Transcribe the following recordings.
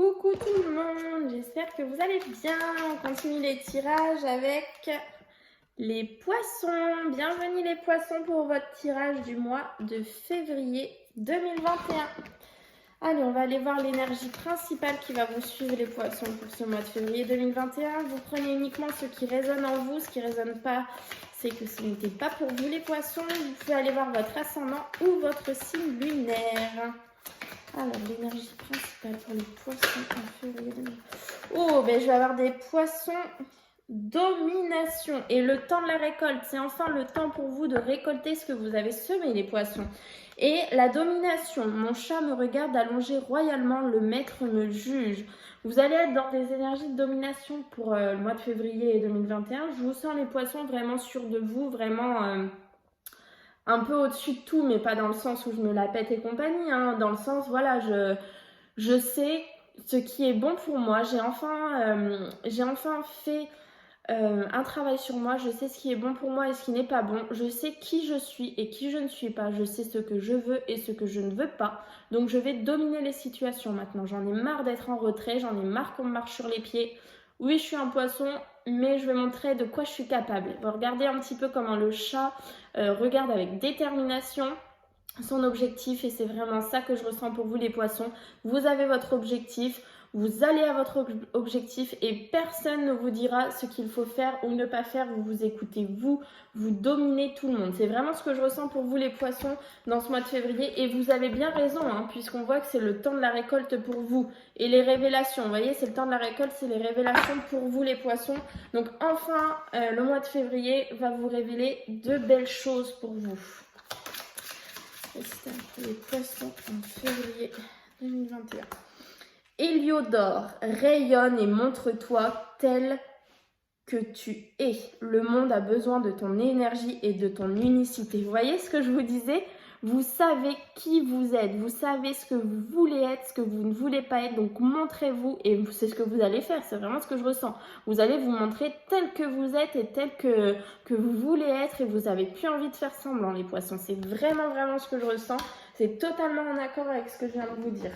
Coucou tout le monde, j'espère que vous allez bien. On continue les tirages avec les poissons. Bienvenue les poissons pour votre tirage du mois de février 2021. Allez, on va aller voir l'énergie principale qui va vous suivre les poissons pour ce mois de février 2021. Vous prenez uniquement ce qui résonne en vous, ce qui ne résonne pas, c'est que ce n'était pas pour vous les poissons. Vous pouvez aller voir votre ascendant ou votre signe lunaire. Alors, l'énergie principale pour les poissons en février 2021. Oh, ben je vais avoir des poissons domination. Et le temps de la récolte, c'est enfin le temps pour vous de récolter ce que vous avez semé, les poissons. Et la domination, mon chat me regarde allonger royalement, le maître me juge. Vous allez être dans des énergies de domination pour le mois de février 2021. Je vous sens les poissons vraiment sûrs de vous, vraiment un peu au-dessus de tout, mais pas dans le sens où je me la pète et compagnie, hein, dans le sens, voilà, je sais ce qui est bon pour moi. J'ai enfin fait un travail sur moi, je sais ce qui est bon pour moi et ce qui n'est pas bon, je sais qui je suis et qui je ne suis pas, je sais ce que je veux et ce que je ne veux pas, donc je vais dominer les situations maintenant. J'en ai marre d'être en retrait, j'en ai marre qu'on me marche sur les pieds. Oui, je suis un poisson, mais je vais montrer de quoi je suis capable. Regardez un petit peu comment le chat regarde avec détermination son objectif, et c'est vraiment ça que je ressens pour vous les poissons. Vous avez votre objectif, vous allez à votre objectif et personne ne vous dira ce qu'il faut faire ou ne pas faire. Vous vous écoutez, vous dominez tout le monde. C'est vraiment ce que je ressens pour vous les poissons dans ce mois de février, et vous avez bien raison, hein, puisqu'on voit que c'est le temps de la récolte pour vous et les révélations. Vous voyez, c'est le temps de la récolte, c'est les révélations pour vous les poissons. Donc enfin, le mois de février va vous révéler de belles choses pour vous. C'est pour les poissons en février 2021. Héliodore, rayonne et montre-toi tel que tu es. Le monde a besoin de ton énergie et de ton unicité. Vous voyez ce que je vous disais? Vous savez qui vous êtes, vous savez ce que vous voulez être, ce que vous ne voulez pas être, donc montrez-vous, et c'est ce que vous allez faire, c'est vraiment ce que je ressens. Vous allez vous montrer tel que vous êtes et tel que vous voulez être, et vous n'avez plus envie de faire semblant, les poissons. C'est vraiment ce que je ressens, c'est totalement en accord avec ce que je viens de vous dire.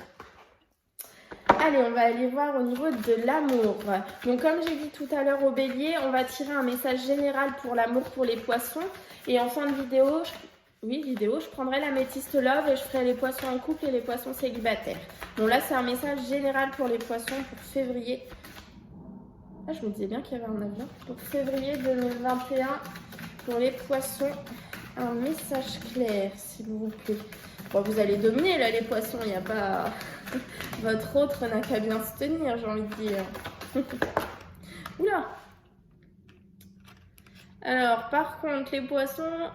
Allez, on va aller voir au niveau de l'amour. Donc comme j'ai dit tout à l'heure au bélier, on va tirer un message général pour l'amour pour les poissons, et en fin de vidéo, je prendrai l'améthyste love et je ferai les poissons en couple et les poissons célibataires. Bon, là, c'est un message général pour les poissons pour février. Ah, je me disais bien qu'il y avait un avion. Pour février 2021, pour les poissons, un message clair, s'il vous plaît. Bon, vous allez dominer, là, les poissons. Il n'y a pas... Votre autre n'a qu'à bien se tenir, j'ai envie de dire. Oula! Alors, par contre, les poissons...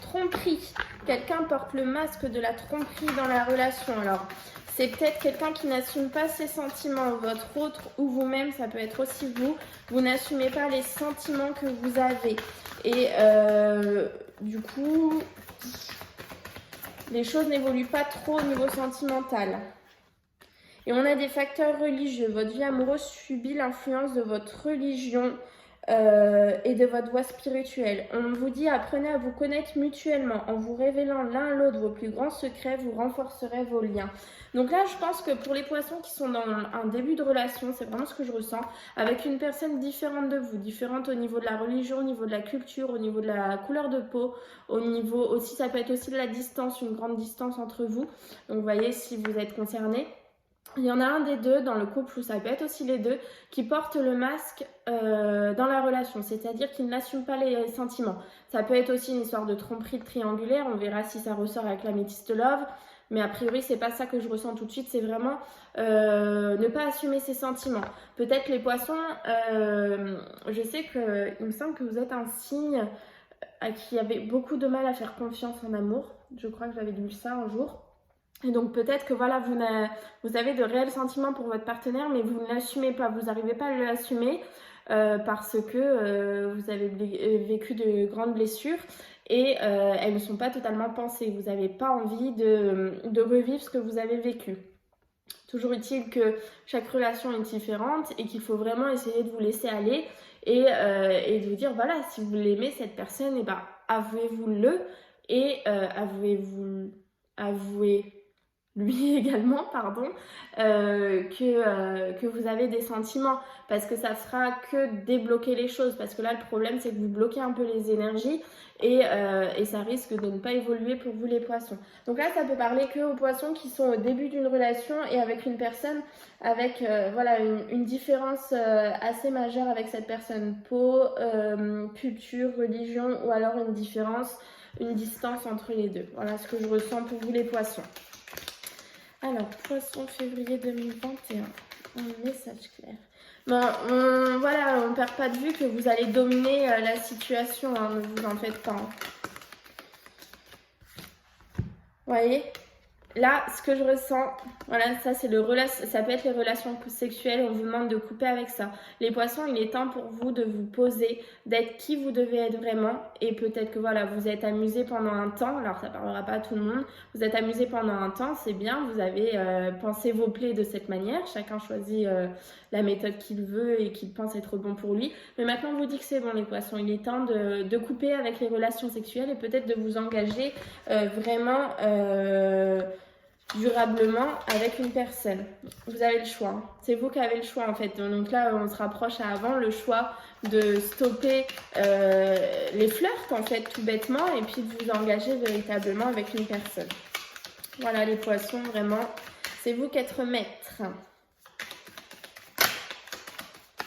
Tromperie. Quelqu'un porte le masque de la tromperie dans la relation. Alors, c'est peut-être quelqu'un qui n'assume pas ses sentiments, votre autre ou vous-même, ça peut être aussi vous. Vous n'assumez pas les sentiments que vous avez. Et du coup, les choses n'évoluent pas trop au niveau sentimental. Et on a des facteurs religieux. Votre vie amoureuse subit l'influence de votre religion. Et de votre voie spirituelle. On vous dit apprenez à vous connaître mutuellement. En vous révélant l'un à l'autre vos plus grands secrets, vous renforcerez vos liens. Donc là, je pense que pour les poissons qui sont dans un début de relation, c'est vraiment ce que je ressens, avec une personne différente de vous, différente au niveau de la religion, au niveau de la culture, au niveau de la couleur de peau, au niveau aussi, ça peut être aussi de la distance, une grande distance entre vous. Donc vous voyez si vous êtes concerné. Il y en a un des deux dans le couple, ou ça peut être aussi les deux, qui portent le masque dans la relation, c'est-à-dire qu'ils n'assument pas les sentiments. Ça peut être aussi une histoire de tromperie triangulaire, on verra si ça ressort avec l'améthyste love, mais a priori c'est pas ça que je ressens tout de suite, c'est vraiment ne pas assumer ses sentiments. Peut-être les poissons, je sais que il me semble que vous êtes un signe qui avait beaucoup de mal à faire confiance en amour, je crois que j'avais lu ça un jour. Et donc peut-être que voilà, vous avez de réels sentiments pour votre partenaire, mais vous ne l'assumez pas, vous n'arrivez pas à l'assumer parce que vous avez vécu de grandes blessures et elles ne sont pas totalement pensées. Vous n'avez pas envie de revivre ce que vous avez vécu. Toujours utile que chaque relation est différente et qu'il faut vraiment essayer de vous laisser aller et de vous dire voilà, si vous l'aimez cette personne, et ben avouez-vous-le et avouez lui également, pardon, que vous avez des sentiments, parce que ça fera que débloquer les choses, parce que là le problème c'est que vous bloquez un peu les énergies et ça risque de ne pas évoluer pour vous les poissons. Donc là ça peut parler que aux poissons qui sont au début d'une relation et avec une personne avec voilà une différence assez majeure avec cette personne, peau, culture, religion, ou alors une différence, une distance entre les deux. Voilà ce que je ressens pour vous les poissons. Alors, poisson février 2021, un message clair. Bon, voilà, on ne perd pas de vue que vous allez dominer la situation, hein, ne vous en faites pas. Hein. Vous voyez? Là, ce que je ressens, voilà, ça c'est ça peut être les relations sexuelles, on vous demande de couper avec ça. Les poissons, il est temps pour vous de vous poser, d'être qui vous devez être vraiment. Et peut-être que voilà, vous êtes amusé pendant un temps, alors ça parlera pas à tout le monde, vous êtes amusé pendant un temps, c'est bien, vous avez pensé vos plaies de cette manière, chacun choisit la méthode qu'il veut et qu'il pense être bon pour lui. Mais maintenant, on vous dit que c'est bon les poissons, il est temps de couper avec les relations sexuelles et peut-être de vous engager vraiment durablement avec une personne. Vous avez le choix. Hein. C'est vous qui avez le choix en fait. Donc là, on se rapproche à avant le choix de stopper les flirts en fait tout bêtement et puis de vous engager véritablement avec une personne. Voilà les poissons, vraiment, c'est vous qui êtes maître.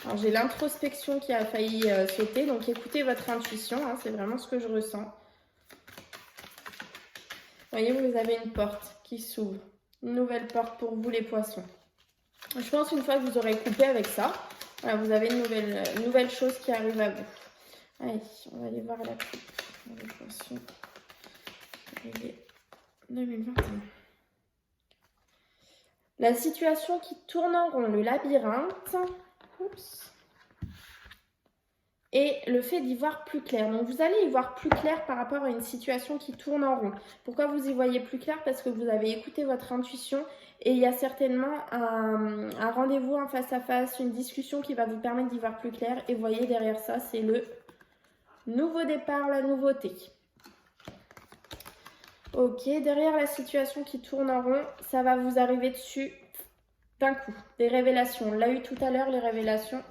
Alors j'ai l'introspection qui a failli sauter, donc écoutez votre intuition, hein, c'est vraiment ce que je ressens. Vous voyez, vous avez une porte qui s'ouvre. Une nouvelle porte pour vous les poissons. Je pense une fois que vous aurez coupé avec ça, voilà, vous avez une nouvelle chose qui arrive à vous. Allez, on va aller voir la coupe. Les poissons. 2021. La situation qui tourne en rond, le labyrinthe. Oups. Et le fait d'y voir plus clair. Donc vous allez y voir plus clair par rapport à une situation qui tourne en rond. Pourquoi vous y voyez plus clair? Parce que vous avez écouté votre intuition et il y a certainement un rendez-vous en face à face, une discussion qui va vous permettre d'y voir plus clair. Et vous voyez derrière ça, c'est le nouveau départ, la nouveauté. Ok, derrière la situation qui tourne en rond, ça va vous arriver dessus d'un coup. Des révélations. On l'a eu tout à l'heure, les révélations.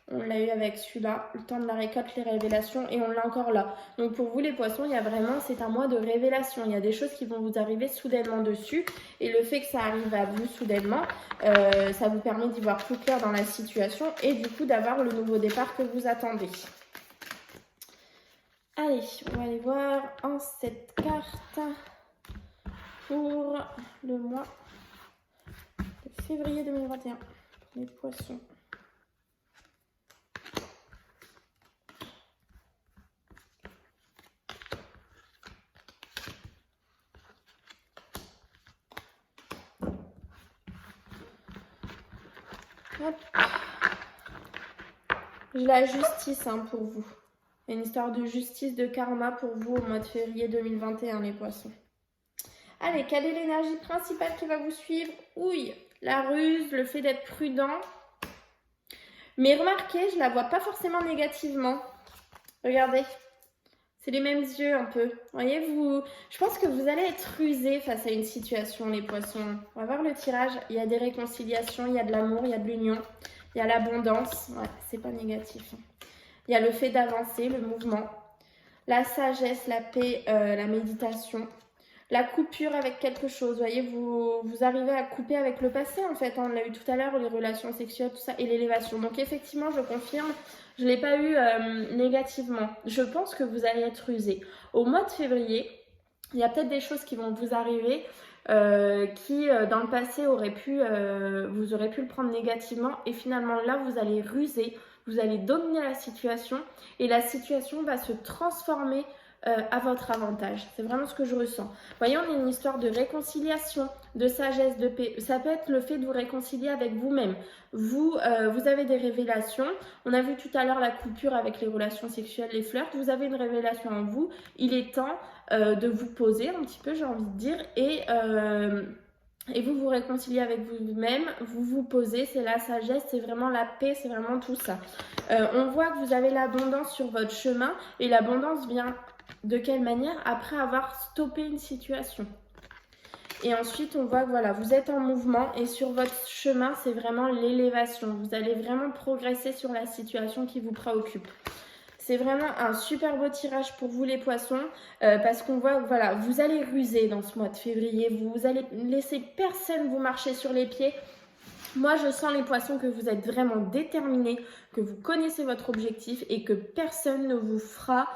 On l'a eu avec celui-là, le temps de la récolte, les révélations, et on l'a encore là. Donc pour vous les poissons, il y a vraiment, c'est un mois de révélation. Il y a des choses qui vont vous arriver soudainement dessus. Et le fait que ça arrive à vous soudainement, ça vous permet d'y voir plus clair dans la situation et du coup d'avoir le nouveau départ que vous attendez. Allez, on va aller voir en cette carte pour le mois de février 2021. Les poissons. Hop. J'ai la justice hein, pour vous. Il y a une histoire de justice, de karma pour vous au mois de février 2021, les poissons. Allez, quelle est l'énergie principale qui va vous suivre? Oui, la ruse, le fait d'être prudent. Mais remarquez, je ne la vois pas forcément négativement. Regardez, c'est les mêmes yeux un peu. Vous voyez, je pense que vous allez être rusé face à une situation, les poissons. On va voir le tirage. Il y a des réconciliations, il y a de l'amour, il y a de l'union, il y a l'abondance. Ouais, c'est pas négatif. Il y a le fait d'avancer, le mouvement, la sagesse, la paix, la méditation, la coupure avec quelque chose. Vous voyez, vous arrivez à couper avec le passé en fait. On l'a eu tout à l'heure, les relations sexuelles, tout ça, et l'élévation. Donc effectivement, je confirme, je ne l'ai pas eu négativement. Je pense que vous allez être rusé. Au mois de février, il y a peut-être des choses qui vont vous arriver qui dans le passé vous aurez pu le prendre négativement et finalement là vous allez ruser, vous allez dominer la situation et la situation va se transformer à votre avantage. C'est vraiment ce que je ressens. Vous voyez, on a une histoire de réconciliation, de sagesse, de paix. Ça peut être le fait de vous réconcilier avec vous-même. Vous avez des révélations. On a vu tout à l'heure la coupure avec les relations sexuelles, les flirts. Vous avez une révélation en vous. Il est temps de vous poser un petit peu, j'ai envie de dire, et vous vous réconciliez avec vous-même, vous vous posez, c'est la sagesse, c'est vraiment la paix, c'est vraiment tout ça. On voit que vous avez l'abondance sur votre chemin et l'abondance vient de quelle manière? Après avoir stoppé une situation. Et ensuite, on voit que voilà, vous êtes en mouvement et sur votre chemin, c'est vraiment l'élévation. Vous allez vraiment progresser sur la situation qui vous préoccupe. C'est vraiment un super beau tirage pour vous les poissons parce qu'on voit que voilà, vous allez ruser dans ce mois de février. Vous allez laisser personne vous marcher sur les pieds. Moi, je sens les poissons que vous êtes vraiment déterminés, que vous connaissez votre objectif et que personne ne vous fera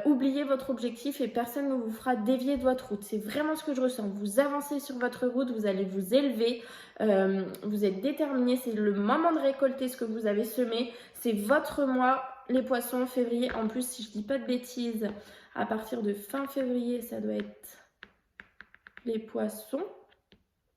oublier votre objectif et personne ne vous fera dévier de votre route. C'est vraiment ce que je ressens. Vous avancez sur votre route, vous allez vous élever, vous êtes déterminés. C'est le moment de récolter ce que vous avez semé. C'est votre mois, les poissons, février. En plus, si je dis pas de bêtises, à partir de fin février, ça doit être les poissons.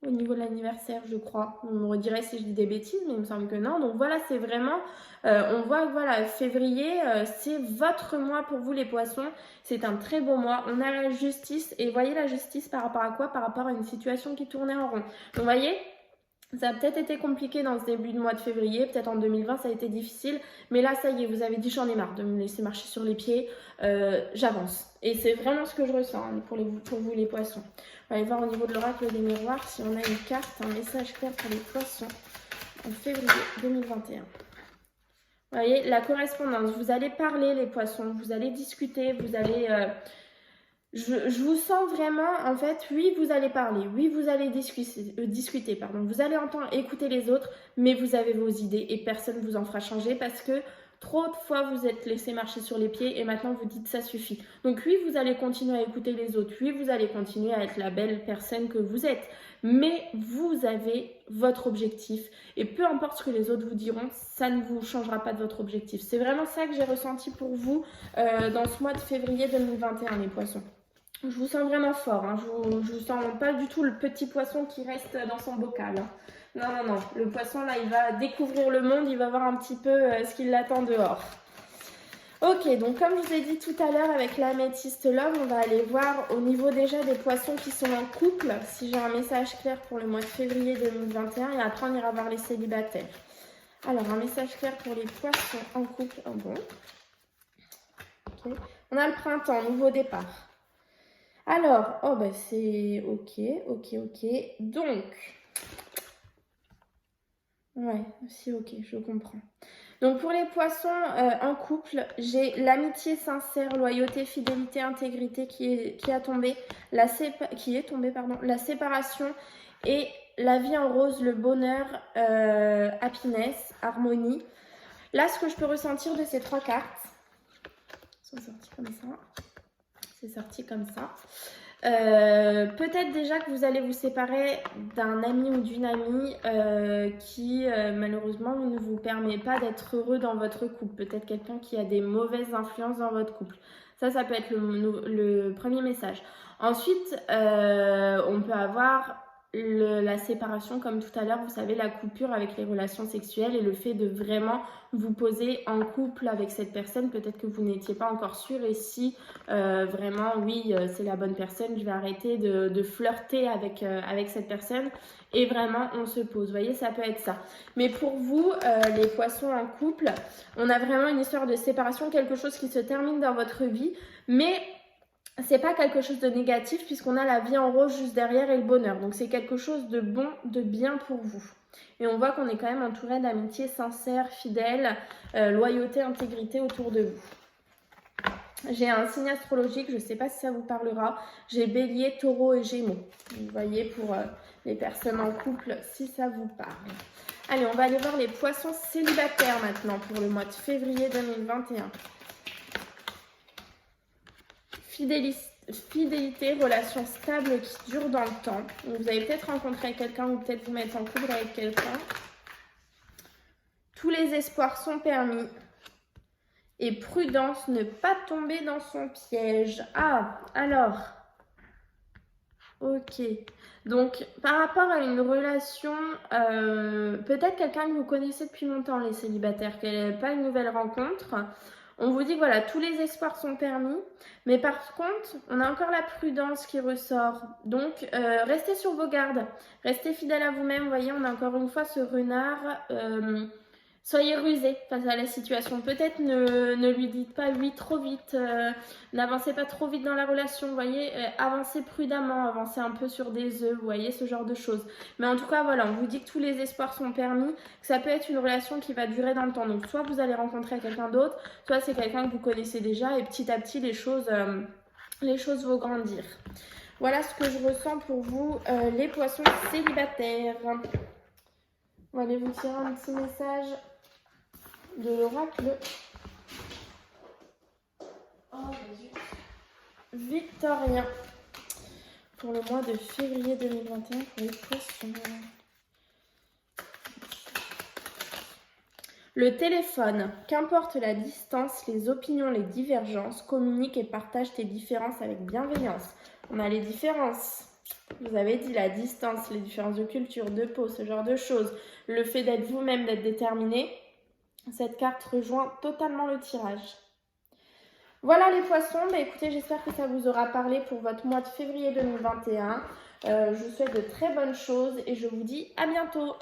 Au niveau de l'anniversaire, je crois. On me redirait si je dis des bêtises, mais il me semble que non. Donc voilà, c'est vraiment, on voit, voilà, février, c'est votre mois pour vous les poissons. C'est un très beau mois. On a la justice, et voyez la justice par rapport à quoi? Par rapport à une situation qui tournait en rond. Donc vous voyez, ça a peut-être été compliqué dans ce début de mois de février, peut-être en 2020 ça a été difficile, mais là ça y est, vous avez dit j'en ai marre de me laisser marcher sur les pieds, j'avance. Et c'est vraiment ce que je ressens hein, pour vous les poissons. On va aller voir au niveau de l'oracle des miroirs si on a une carte, un message clair pour les poissons en février 2021. Vous voyez, la correspondance, vous allez parler les poissons, vous allez discuter, vous allez... Je vous sens vraiment, en fait, oui, vous allez parler, oui, vous allez discuter, pardon. Vous allez entendre, écouter les autres, mais vous avez vos idées et personne ne vous en fera changer parce que trop de fois vous êtes laissé marcher sur les pieds et maintenant vous dites ça suffit. Donc oui, vous allez continuer à écouter les autres, oui, vous allez continuer à être la belle personne que vous êtes, mais vous avez votre objectif et peu importe ce que les autres vous diront, ça ne vous changera pas de votre objectif. C'est vraiment ça que j'ai ressenti pour vous dans ce mois de février 2021, les poissons. Je vous sens vraiment fort, hein. Je vous sens pas du tout le petit poisson qui reste dans son bocal. Hein. Non, non, non. Le poisson, là, il va découvrir le monde, il va voir un petit peu ce qui l'attend dehors. Ok, donc comme je vous ai dit tout à l'heure avec l'améthyste love, on va aller voir au niveau déjà des poissons qui sont en couple, si j'ai un message clair pour le mois de février 2021, et après on ira voir les célibataires. Alors, un message clair pour les poissons en couple. Oh bon. Okay. On a le printemps, nouveau départ. Alors, oh bah c'est ok. Donc, ouais, c'est ok, je comprends. Donc pour les poissons en couple, j'ai l'amitié sincère, loyauté, fidélité, intégrité qui est tombée, la séparation et la vie en rose, le bonheur, happiness, harmonie. Là, ce que je peux ressentir de ces trois cartes, sont sorties comme ça. C'est sorti comme ça. Peut-être déjà que vous allez vous séparer d'un ami ou d'une amie qui malheureusement ne vous permet pas d'être heureux dans votre couple. Peut-être quelqu'un qui a des mauvaises influences dans votre couple. Ça peut être le premier message. Ensuite, on peut avoir la séparation, comme tout à l'heure, vous savez, la coupure avec les relations sexuelles et le fait de vraiment vous poser en couple avec cette personne. Peut-être que vous n'étiez pas encore sûr et si vraiment, oui, c'est la bonne personne, je vais arrêter de flirter avec cette personne et vraiment, on se pose. Vous voyez, ça peut être ça. Mais pour vous, les poissons en couple, on a vraiment une histoire de séparation, quelque chose qui se termine dans votre vie, mais c'est pas quelque chose de négatif puisqu'on a la vie en rose juste derrière et le bonheur. Donc c'est quelque chose de bon, de bien pour vous. Et on voit qu'on est quand même entouré d'amitié sincère, fidèle, loyauté, intégrité autour de vous. J'ai un signe astrologique, je ne sais pas si ça vous parlera. J'ai Bélier, Taureau et Gémeaux. Vous voyez pour les personnes en couple, si ça vous parle. Allez, on va aller voir les poissons célibataires maintenant pour le mois de février 2021. Fidélité, relation stable qui dure dans le temps. Donc vous allez peut-être rencontrer quelqu'un ou peut-être vous mettre en couple avec quelqu'un. Tous les espoirs sont permis. Et prudence, ne pas tomber dans son piège. Ah, alors. Ok. Donc, par rapport à une relation, peut-être quelqu'un que vous connaissez depuis longtemps, les célibataires, qu'elle n'est pas une nouvelle rencontre. On vous dit que voilà, tous les espoirs sont permis, mais par contre, on a encore la prudence qui ressort. Donc, restez sur vos gardes, restez fidèles à vous-même. Vous voyez, on a encore une fois ce renard, Soyez rusés face à la situation. Peut-être ne lui dites pas oui trop vite, n'avancez pas trop vite dans la relation, vous voyez, avancez prudemment, avancez un peu sur des œufs, vous voyez, ce genre de choses. Mais en tout cas, voilà, on vous dit que tous les espoirs sont permis, que ça peut être une relation qui va durer dans le temps. Donc soit vous allez rencontrer quelqu'un d'autre, soit c'est quelqu'un que vous connaissez déjà et petit à petit les choses vont grandir. Voilà ce que je ressens pour vous, les poissons célibataires. On va aller vous tirer un petit message de l'oracle Victorien pour le mois de février 2021 pour les poissons. Le téléphone, qu'importe la distance, les opinions, les divergences, communique et partage tes différences avec bienveillance. On a les différences. Vous avez dit la distance, les différences de culture, de peau, ce genre de choses. Le fait d'être vous-même, d'être déterminé. Cette carte rejoint totalement le tirage. Voilà les poissons, écoutez, j'espère que ça vous aura parlé pour votre mois de février 2021. Je vous souhaite de très bonnes choses et je vous dis à bientôt.